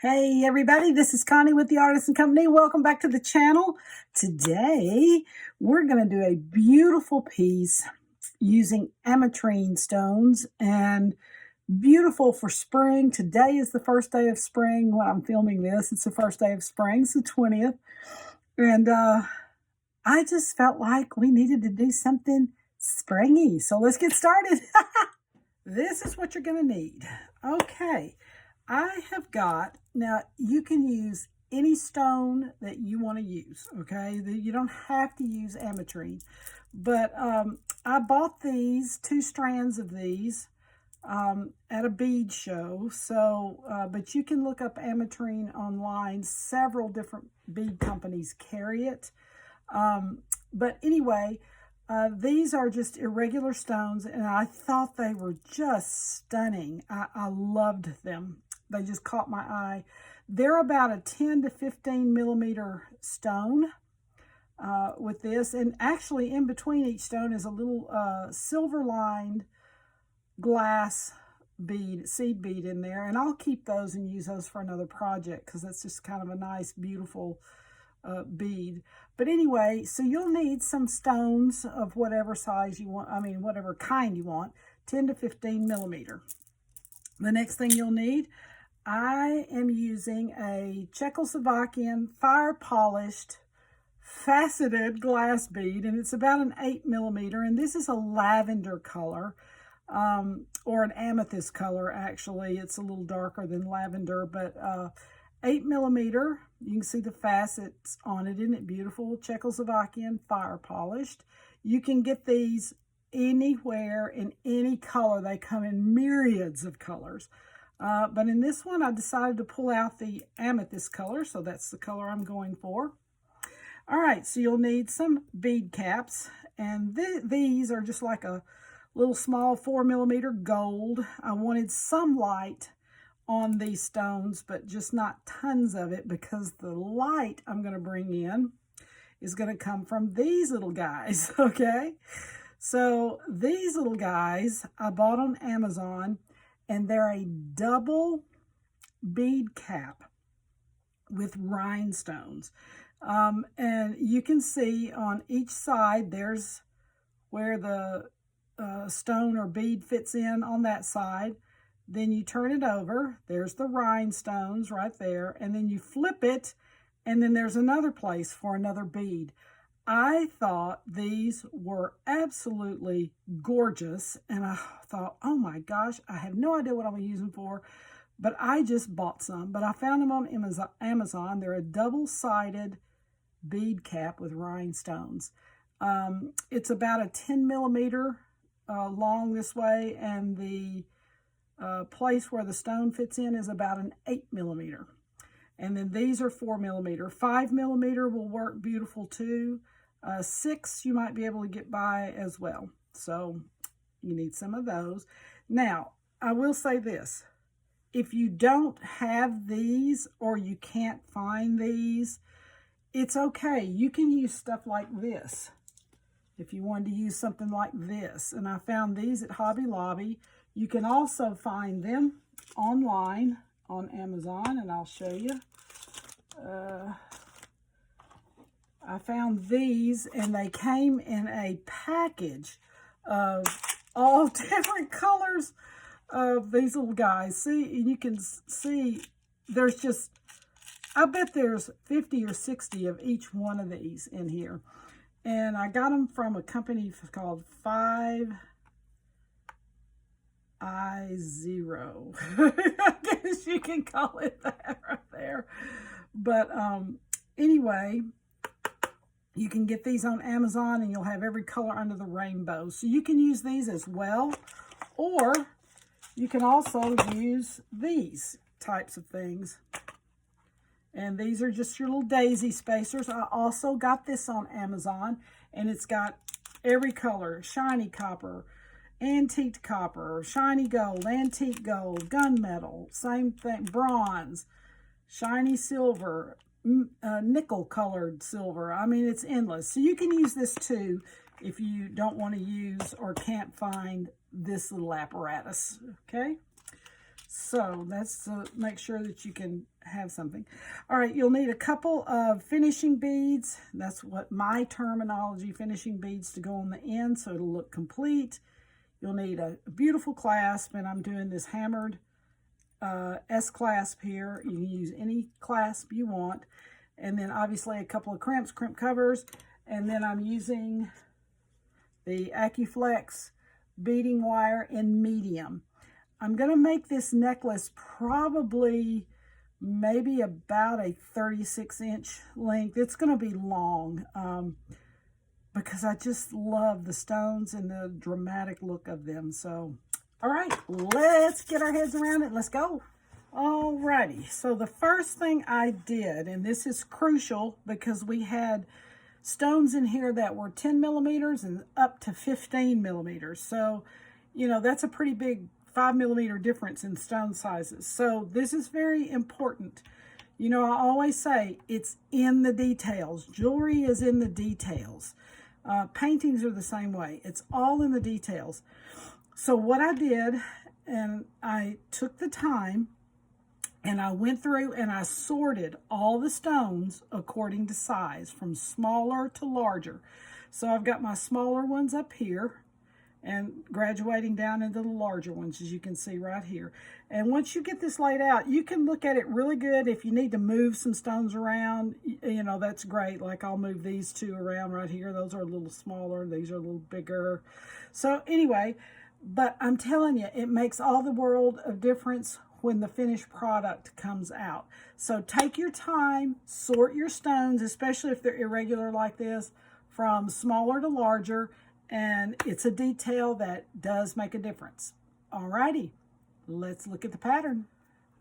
Hey everybody, this is Connie with the Artisan Company. Welcome back to the channel. Today, we're going to do a beautiful piece using ametrine stones and beautiful for spring. Today is the first day of spring when I'm filming this. It's the first day of spring, it's the 20th. And I just felt like we needed to do something springy. So let's get started. This is what you're going to need. Okay. I have got, now you can use any stone that you want to use, okay? You don't have to use ametrine. But I bought these, 2 strands of these at a bead show. So, but you can look up ametrine online. Several different bead companies carry it. But anyway, these are just irregular stones, and I thought they were just stunning. I loved them. They just caught my eye. They're about a 10 to 15 millimeter stone with this. And actually in between each stone is a little silver lined glass bead, seed bead in there. And I'll keep those and use those for another project because that's just kind of a nice, beautiful bead. But anyway, so you'll need some stones of whatever size you want. I mean, whatever kind you want, 10 to 15 millimeter. The next thing you'll need, I am using a Czechoslovakian fire polished faceted glass bead, and it's about an 8 millimeter, and this is a lavender color, or an amethyst color. Actually, it's a little darker than lavender, but 8 millimeter. You can see the facets on it. Isn't it beautiful? Czechoslovakian fire polished. You can get these anywhere in any color. They come in myriads of colors. But in this one, I decided to pull out the amethyst color, so that's the color I'm going for. All right, so you'll need some bead caps, and these are just like a little small 4 millimeter gold. I wanted some light on these stones, but just not tons of it, because the light I'm going to bring in is going to come from these little guys, okay? So these little guys I bought on Amazon, and they're a double bead cap with rhinestones. And you can see on each side, there's where the stone or bead fits in on that side. Then you turn it over, there's the rhinestones right there, and then you flip it, and then there's another place for another bead. I thought these were absolutely gorgeous, and I thought, oh my gosh, I have no idea what I'm going to use them for, but I just bought some. But I found them on Amazon. They're a double-sided bead cap with rhinestones. It's about a 10 millimeter long this way, and the place where the stone fits in is about an 8 millimeter. And then these are 4 millimeter. 5 millimeter will work beautiful too. 6 you might be able to get by as well. So you need some of those. Now, I will say this. If you don't have these or you can't find these, it's okay. You can use stuff like this if you wanted to use something like this. And I found these at Hobby Lobby. You can also find them online on Amazon, and I'll show you. I found these, and they came in a package of all different colors of these little guys. See, and you can see there's just, I bet there's 50 or 60 of each one of these in here. And I got them from a company called 5i0. I guess you can call it that right there. But anyway, you can get these on Amazon, and you'll have every color under the rainbow. So you can use these as well, or you can also use these types of things. And these are just your little daisy spacers. I also got this on Amazon, and it's got every color: shiny copper, antique copper, shiny gold, antique gold, gunmetal, same thing, bronze, shiny silver, nickel colored silver. I mean, it's endless. So you can use this too if you don't want to use or can't find this little apparatus, okay? So that's to make sure that you can have something. All right, you'll need a couple of finishing beads. That's what my terminology, finishing beads, to go on the end so it'll look complete. You'll need a beautiful clasp, and I'm doing this hammered S clasp here. You can use any clasp you want. And then obviously a couple of crimp covers. And then I'm using the AccuFlex beading wire in medium. I'm going to make this necklace probably maybe about a 36-inch length. It's going to be long because I just love the stones and the dramatic look of them. So, all right, let's get our heads around it. Let's go. Alrighty, so the first thing I did, and this is crucial because we had stones in here that were 10 millimeters and up to 15 millimeters. So, you know, that's a pretty big 5 millimeter difference in stone sizes. So this is very important. You know, I always say it's in the details. Jewelry is in the details. Paintings are the same way. It's all in the details. So what I did, and I took the time and I went through and I sorted all the stones according to size, from smaller to larger. So I've got my smaller ones up here and graduating down into the larger ones, as you can see right here. And once you get this laid out, you can look at it really good. If you need to move some stones around, you know, that's great. Like I'll move these two around right here. Those are a little smaller. These are a little bigger. So anyway, but I'm telling you, it makes all the world of difference when the finished product comes out. So take your time, sort your stones, especially if they're irregular like this, from smaller to larger, and it's a detail that does make a difference. Alrighty, let's look at the pattern.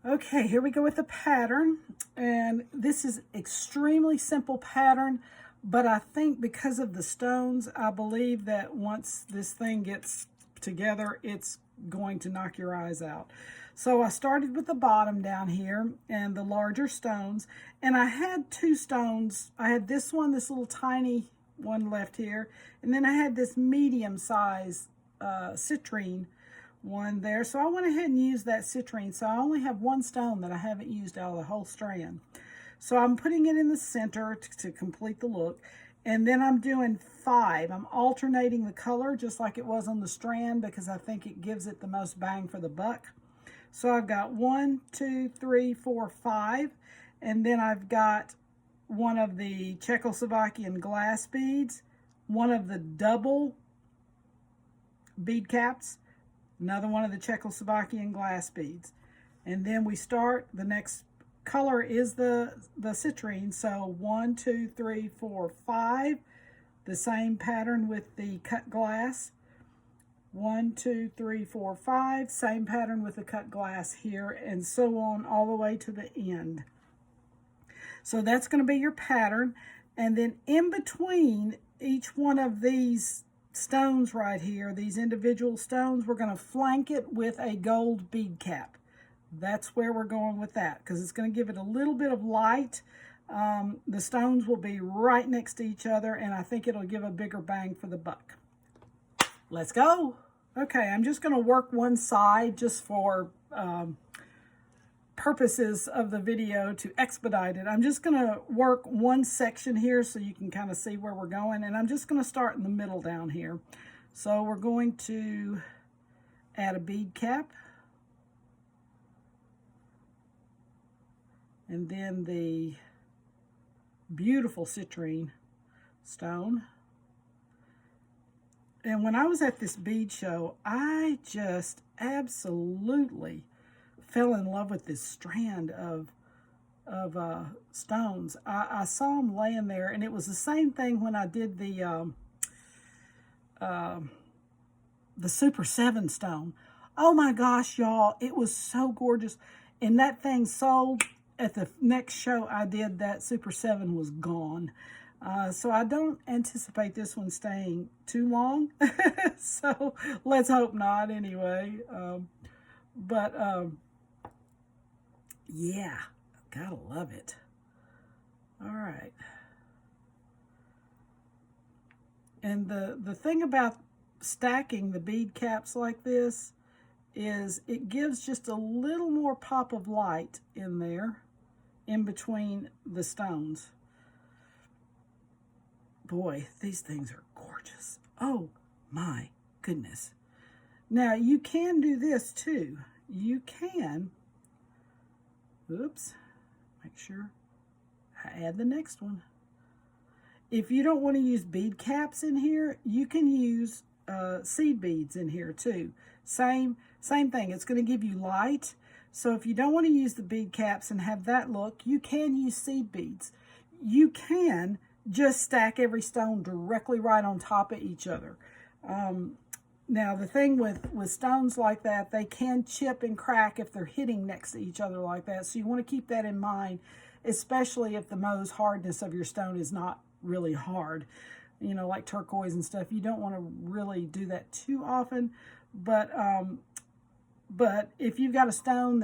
Okay, here we go with the pattern, and this is extremely simple pattern, but I think because of the stones, I believe that once this thing gets together, it's going to knock your eyes out. So I started with the bottom down here and the larger stones, and I had two stones. I had this one, this little tiny one left here, and then I had this medium size citrine one there. So I went ahead and used that citrine. So I only have one stone that I haven't used out of the whole strand. So I'm putting it in the center to complete the look. And then I'm doing 5. I'm alternating the color just like it was on the strand because I think it gives it the most bang for the buck. So I've got 1, 2, 3, 4, 5. And then I've got one of the Czechoslovakian glass beads, one of the double bead caps, another one of the Czechoslovakian glass beads. And then we start, the next color is the citrine. So 1, 2, 3, 4, 5. The same pattern with the cut glass. 1, 2, 3, 4, 5. Same pattern with the cut glass here, and so on all the way to the end. So that's going to be your pattern. And then in between each one of these stones right here, these individual stones, we're going to flank it with a gold bead cap. That's where we're going with that, because it's going to give it a little bit of light. The stones will be right next to each other, and I think it'll give a bigger bang for the buck. Let's go. Okay, I'm just going to work one side just for purposes of the video to expedite it. I'm just going to work one section here so you can kind of see where we're going, and I'm just going to start in the middle down here. So we're going to add a bead cap, and then the beautiful citrine stone. And when I was at this bead show, I just absolutely fell in love with this strand of stones. I saw them laying there, and it was the same thing when I did the Super 7 stone. Oh my gosh, y'all, it was so gorgeous. And that thing sold at the next show I did. That Super 7 was gone. So I don't anticipate this one staying too long. So let's hope not anyway. Yeah, gotta love it. All right. And the thing about stacking the bead caps like this is it gives just a little more pop of light in there, in between the stones. Boy, these things are gorgeous. Oh my goodness. Now you can do this too. You can, oops, make sure I add the next one. If you don't want to use bead caps in here, you can use seed beads in here too. Same thing, it's going to give you light. So if you don't want to use the bead caps and have that look, you can use seed beads. You can just stack every stone directly right on top of each other. Now the thing with stones like that, they can chip and crack if they're hitting next to each other like that. So you want to keep that in mind, especially if the Mohs hardness of your stone is not really hard. You know, like turquoise and stuff, you don't want to really do that too often. But if you've got a stone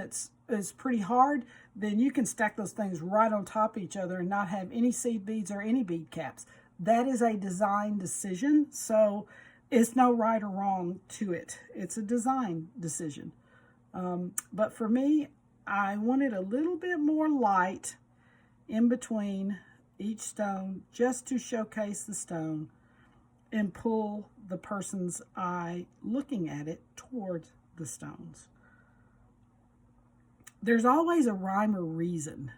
is pretty hard, then you can stack those things right on top of each other and not have any seed beads or any bead caps. That is a design decision, so it's no right or wrong to it. It's a design decision. But for me, I wanted a little bit more light in between each stone just to showcase the stone and pull the person's eye looking at it towards the stones. There's always a rhyme or reason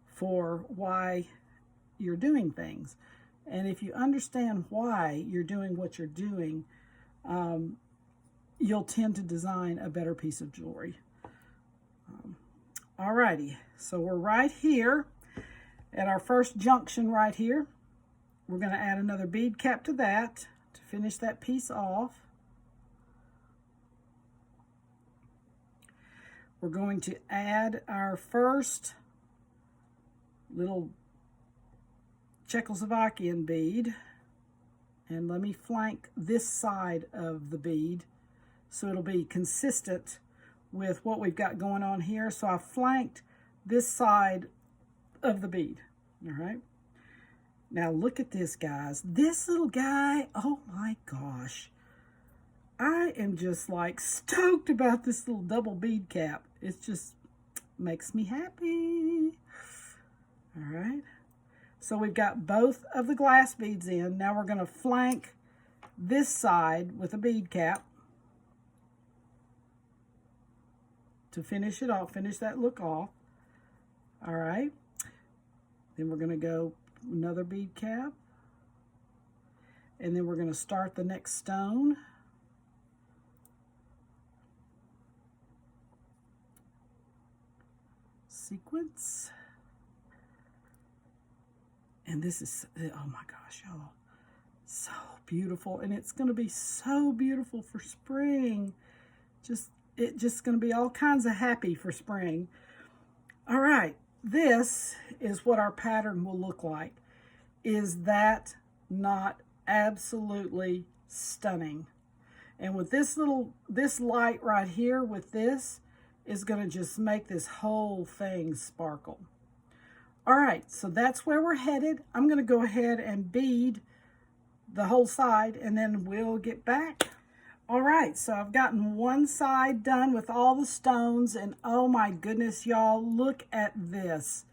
for why you're doing things. And if you understand why you're doing what you're doing, you'll tend to design a better piece of jewelry. Alrighty, so we're right here at our first junction right here. We're going to add another bead cap to that to finish that piece off. We're going to add our first little Czechoslovakian bead, and let me flank this side of the bead so it'll be consistent with what we've got going on here. So I flanked this side of the bead. All right, now look at this, guys. This little guy, oh my gosh, I am just like stoked about this little double bead cap. It just makes me happy. All right, so we've got both of the glass beads in. Now we're going to flank this side with a bead cap to finish it off, finish that look off. All right, then we're going to go another bead cap, and then we're going to start the next stone. Sequence. And this is, oh my gosh, y'all, so beautiful. And it's going to be so beautiful for spring. It's just going to be all kinds of happy for spring. All right, this is what our pattern will look like. Is that not absolutely stunning? And with this light right here with this is going to just make this whole thing sparkle. All right, so that's where we're headed. I'm going to go ahead and bead the whole side, and then we'll get back. All right, so I've gotten one side done with all the stones, and oh my goodness, y'all, look at this.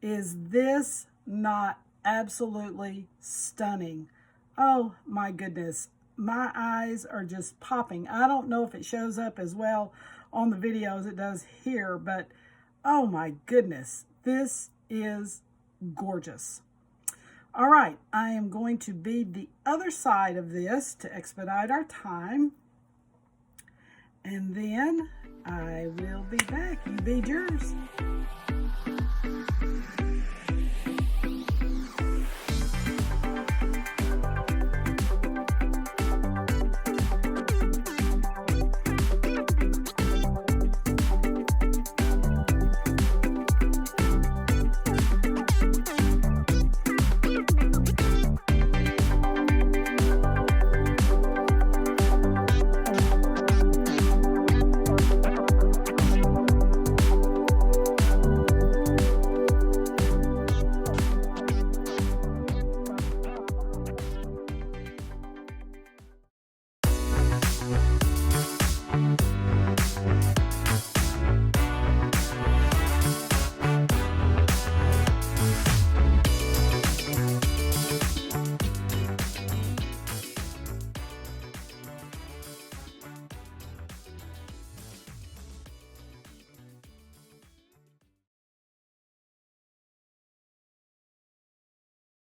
Is this not absolutely stunning? Oh my goodness, my eyes are just popping. I don't know if it shows up as well on the video as it does here, but oh my goodness, this is gorgeous. All right, I am going to bead the other side of this to expedite our time, and then I will be back. You bead yours.